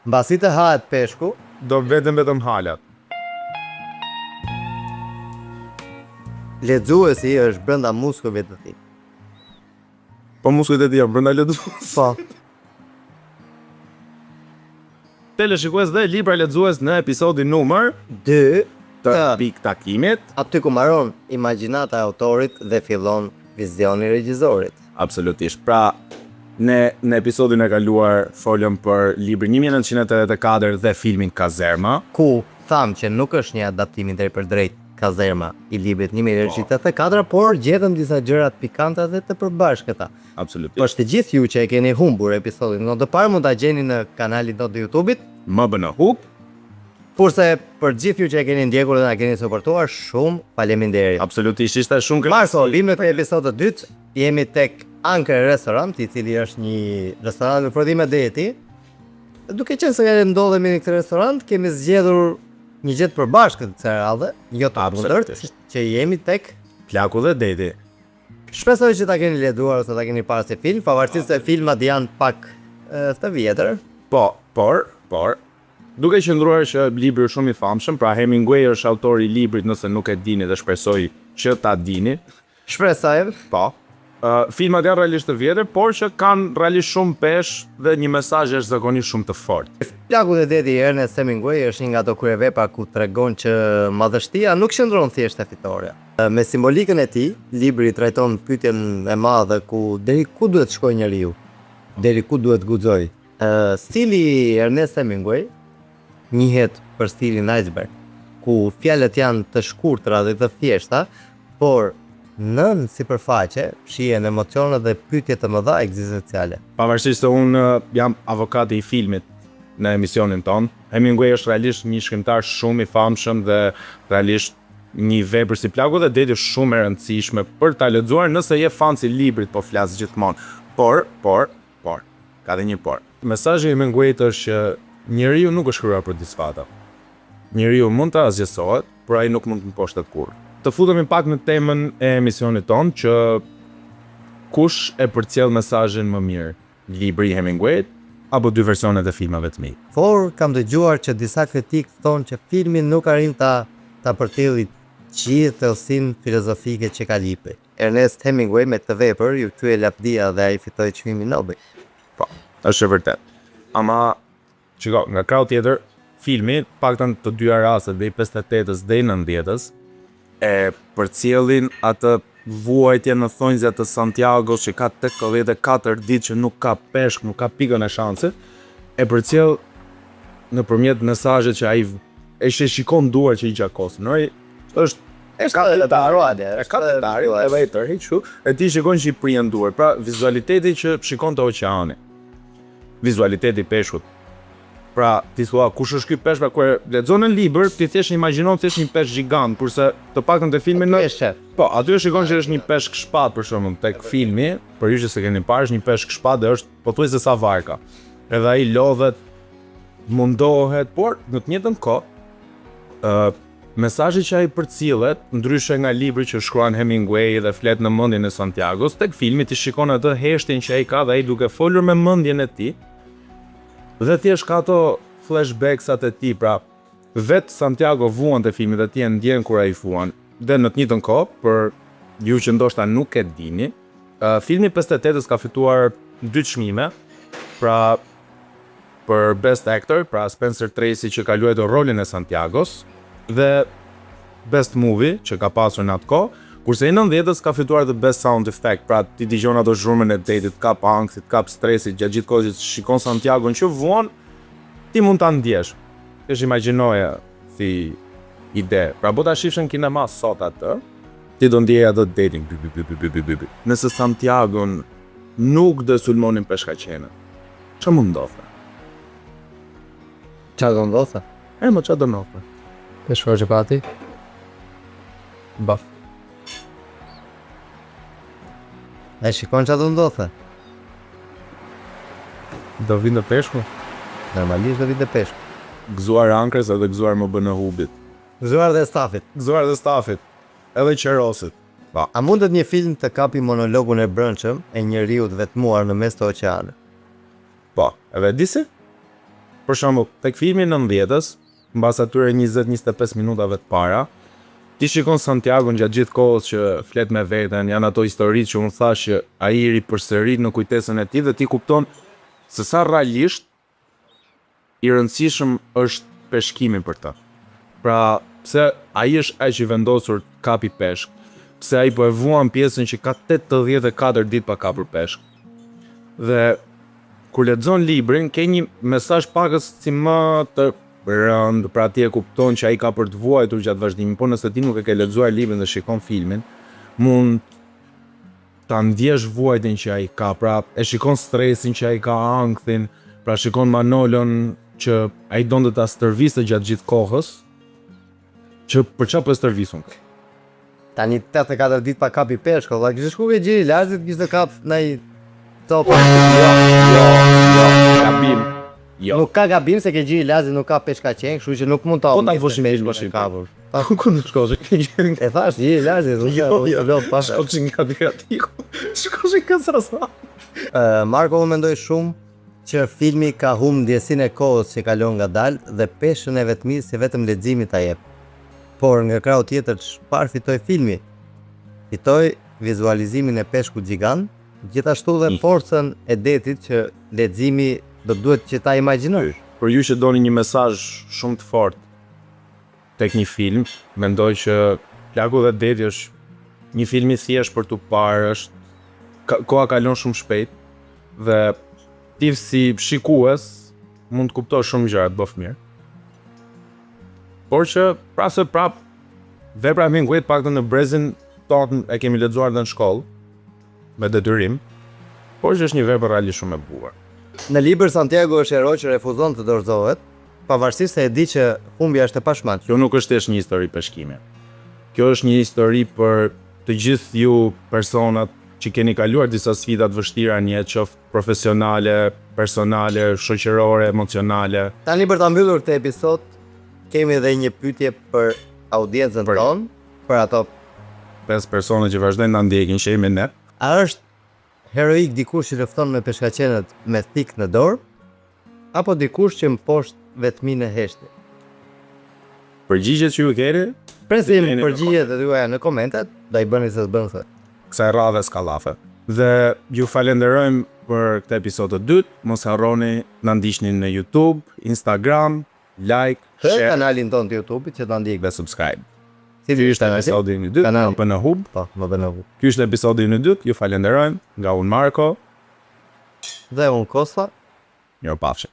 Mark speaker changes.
Speaker 1: Mbasi të hahet peshku,
Speaker 2: do vetëm halat.
Speaker 1: lexuesi është brenda muskujve të tij.
Speaker 2: Po muskujt e tij janë brenda lexues.
Speaker 1: Po.
Speaker 2: Teleshikues dhe libra lexues në episodin numër
Speaker 1: 2
Speaker 2: të Pikë Takimit.
Speaker 1: Aty ku mbaron imagjinata e autorit dhe fillon vizioni i regjisorit.
Speaker 2: Absolutisht. Pra, ne në episodin e kaluar folëm për librin 1984 dhe filmin Kazerma.
Speaker 1: Ku tham që nuk është një adaptim i drejtpërdrejt Kazerma i librit 1984, por gjetëm disa gjëra pikante dhe të përbashkëta.
Speaker 2: Absolutisht.
Speaker 1: Për të gjithë ju që e keni humbur episodin në të parë, mund ta gjeni në kanalin tonë të YouTube-it.
Speaker 2: Më bënë hub.
Speaker 1: Kurse për gjithë ju që e keni ndjekur dhe na keni suportuar, shumë faleminderit.
Speaker 2: Absolutisht, ishte shumë
Speaker 1: Marso, vim në episod të dytë, jemi tek Anker Restaurant, i cili është një restorant me prodhime dieti. Duke qenë se ndodhemi në këtë restorant, kemi zgjedhur një gjë të përbashkët të radhe, jo të kundërt, që jemi tek
Speaker 2: Plaku dhe Deti.
Speaker 1: Shpresoj që ta keni lexuar ose ta keni parë si film, pavarësisht se filmat janë pak të vjetër.
Speaker 2: Po, por, duke qëndruar që libri është shumë i famshëm, pra Hemingway është autori i librit, nëse nuk e dini dhe shpresoj që ta dini.
Speaker 1: Shpresoj.
Speaker 2: Po. Filmat janë realisht të vjetër, por që kanë realisht shumë peshë dhe një mesazh është zakonisht shumë të fortë.
Speaker 1: Plaku dhe Deti i Ernest Hemingway është një nga ato kryevepra ku tregon që madhështia nuk qëndron thjesht te fitoria. Me simbolikën e tij, libri trajton pyetjen e madhe ku deri ku duhet shkojë njeriu, deri ku duhet guxoj. Stili i Ernest Hemingway njihet për stilin iceberg, ku fjalët janë të shkurtra dhe të thjeshta, por nën sipërfaqe shihen emocionet dhe pyetje të mëdha ekzistenciale.
Speaker 2: Pavarësisht se unë jam avokati i filmit në emisionin ton, Hemingway është realisht një shkrimtar shumë i famshëm dhe realisht një vepër si Plaku dhe Deti shumë e rëndësishme për ta lexuar nëse je fan si librit, po flas gjithmonë. Por, ka dhe një por. Mesazhi i Hemingwayt është që njeriu nuk është krijuar për disfata. Njeriu mund të asgjësohet, por ai nuk mund të mposhtet kurrë. Të futemi pak në temën e emisionit ton që kush e përcjell mesazhin më mirë, libri i Hemingwayt apo dy versionet e filmave të mi.
Speaker 1: Por kam dëgjuar që disa kritikë thonë që filmi nuk arrin ta përcjellë gjithë thellësinë filozofike që ka libri. Ernest Hemingway me këtë vepër ju kthye lavdia dhe ai fitoi çmimin Nobel.
Speaker 2: Po, është e vërtet. Ama çiko, nga krau tjetër, filmi, paktën të dyja rastet, dhe i 58-s dhe i 90-s, e përcjellin atë vuajtje në thonjza të Santiagos që ka 84 ditë që nuk ka peshk, nuk ka pikën e shansit, e përcjell nëpërmjet mesazhet që ai e shikon duar që i gjakos. Noi është ka detari, e vjetër hiçu, e ti shikon Shqipërinë duar, pra vizualiteti që shikon të oqeani. Vizualiteti i peshkut. Pra, ti thua, kush është ky peshk, pra kur lexon në libër, ti thjesht imagjinon thjesht një peshk gjigant, kurse të paktën te filmi në po, aty e shikon që është një peshk shpat për shembull, tek filmi, për ju që s'e keni parë, është një peshk shpat dhe është pothuajse sa varka. Edhe ai lodhet, mundohet, por në të njëjtën kohë, mesazhi që ai përcjellet, ndryshe nga libri që shkruan Hemingway dhe flet në mendjen e Santiagos, tek filmi ti shikon atë heshtjen që ai ka dhe ai duke folur me mendjen e tij. Dhe thjesht ka ato flashbacks-at e tij, pra vet Santiago vuan te filmi dhe ti e ndjen kur ai vuan. Dhe në të njëjtën kohë, për ju që ndoshta nuk e dini, filmi 58-s ka fituar 2 çmime, pra për Best Actor, pra Spencer Tracy që ka luajtur rolin e Santiagos, dhe Best Movie që ka pasur në atë kohë, kurse i 90-s ka fituar The Best Sound Effect, pra ti dëgjon ato zhurmën e detit, kap ankthit, kap stresit, gjatë gjithë kohës që shikon Santiagon që vuan, ti mund ta ndjesh. Thjesht imagjinoje si ide. Pra bo ta shifshin kinema sot atë, ti do ndjeje atë detin. Nëse Santiagon nuk do sulmonin peshkaqenët, ç'a mund ndodhte?
Speaker 1: Ç'a do ndodhte?
Speaker 2: Më ç'a do ndodhte?
Speaker 1: Peshkor që pati? Baf. E shikon që do ndodhte?
Speaker 2: Do vinë peshku?
Speaker 1: Normalisht do vinë peshku.
Speaker 2: Gëzuar ankrës edhe gëzuar më bënë hubit.
Speaker 1: Gëzuar dhe stafit.
Speaker 2: Gëzuar dhe stafit. Edhe qerosit.
Speaker 1: Pa. A mundet një film të kapi monologun e brëndshëm e njeriu të vetmuar në mes të oqeanit?
Speaker 2: Po, edhe disi? për shembull, tek filmi 90-s, mbas atyre 20-25 minutave të para, ti shikon Santiago gjatë gjithë kohës që flet me veten, janë ato historitë që unë thash që ai i ripërsërit në kujtesën e tij dhe ti kupton se sa realisht i rëndësishëm është peshkimi për ta. Pra, pse ai është aq i vendosur të kapi peshk, pse ai po e vuan pjesën që ka 84 ditë pa kapur peshk. Dhe kur lexon librin, ke një mesazh pakës si më të rënd, pra ti e kupton që ai ka për të vuajtur gjatë vazhdimit, po nëse ti nuk e ke lexuar librin dhe shikon filmin, mund ta ndjesh vuajtjen që ai ka, pra e shikon stresin që ai ka, ankthin, pra shikon Manolon që ai donte ta stërviste gjatë gjithë kohës, që për çfarë po e stërvisun?
Speaker 1: Tani 84 ditë pa kapi peshk, valla kishte shku ke Gjiri Larzit, kishte kap ndaj top.
Speaker 2: Gabim. Jo.
Speaker 1: Nuk ka gabim se ke Gjiri Larzit nuk ka peshka qenë, kështu që nuk mund ta.
Speaker 2: Po ta voshim me mashinë kapur. Pa ku nuk shkosh?
Speaker 1: E thash Gjiri Larzit, nuk ka lot pas.
Speaker 2: Shkosh nga kreatiku. Shkosh nga sasa.
Speaker 1: Marko, unë mendoj shumë që filmi ka humbur ndjesinë e kohës që kalon ngadalë dhe peshën e vetmisë si vetëm leximi ta jep. Por nga krau tjetër çfarë fitoi filmi? Fitoi vizualizimin e peshkut gjigant, gjithashtu dhe forcën e detit që leximi do duhet që ta imagjinosh.
Speaker 2: Për ju që doni një mesazh shumë të fortë tek një film, mendoj që Plagu dhe Deti është një film i thjesht për tu parë, koha kalon shumë shpejt dhe ti si shikues mund të kuptosh shumë gjëra të bëf mirë. Por që prap vepra e Hemingway paktën në brezin tonë e kemi lexuar në shkollë me detyrim, por që është një vepër realisht shumë e bukur.
Speaker 1: Në libër Santiago është hero që refuzon të dorëzohet, pavarësisht se e di që humbja është e pashmangshme.
Speaker 2: Kjo nuk është thjesht një histori peshkimi. Kjo është një histori për të gjithë ju personat që keni kaluar disa sfida të vështira në jetë, qoftë profesionale, personale, shoqërore, emocionale.
Speaker 1: Tani për ta mbyllur këtë episod, kemi edhe një pyetje për audiencën tonë, për ato
Speaker 2: 5 persona që vazhdojnë ta ndjekin që jemi ne.
Speaker 1: A është heroik dikush që lufton me peshkaqenët me thik në dorë, apo dikush që mposhtë vetminë e heshtë?
Speaker 2: Përgjigjet që ju keni,
Speaker 1: presim përgjigjet e juaja në komentet, do i bëni se s'bën se.
Speaker 2: Kësaj radhe s'ka llafe. Dhe ju falenderojmë për këtë episod të dytë. Mos harroni na ndiqni në YouTube, Instagram, like, share
Speaker 1: kanalin tonë të YouTube-it që ta ndjek
Speaker 2: dhe subscribe.
Speaker 1: Si
Speaker 2: Ky është episodi i dytë.
Speaker 1: Kanal
Speaker 2: për në hub.
Speaker 1: Po, më bën hub.
Speaker 2: Ky është episodi i dytë. Ju falenderojmë nga unë Marko
Speaker 1: dhe unë Kosta.
Speaker 2: Mirupafshim.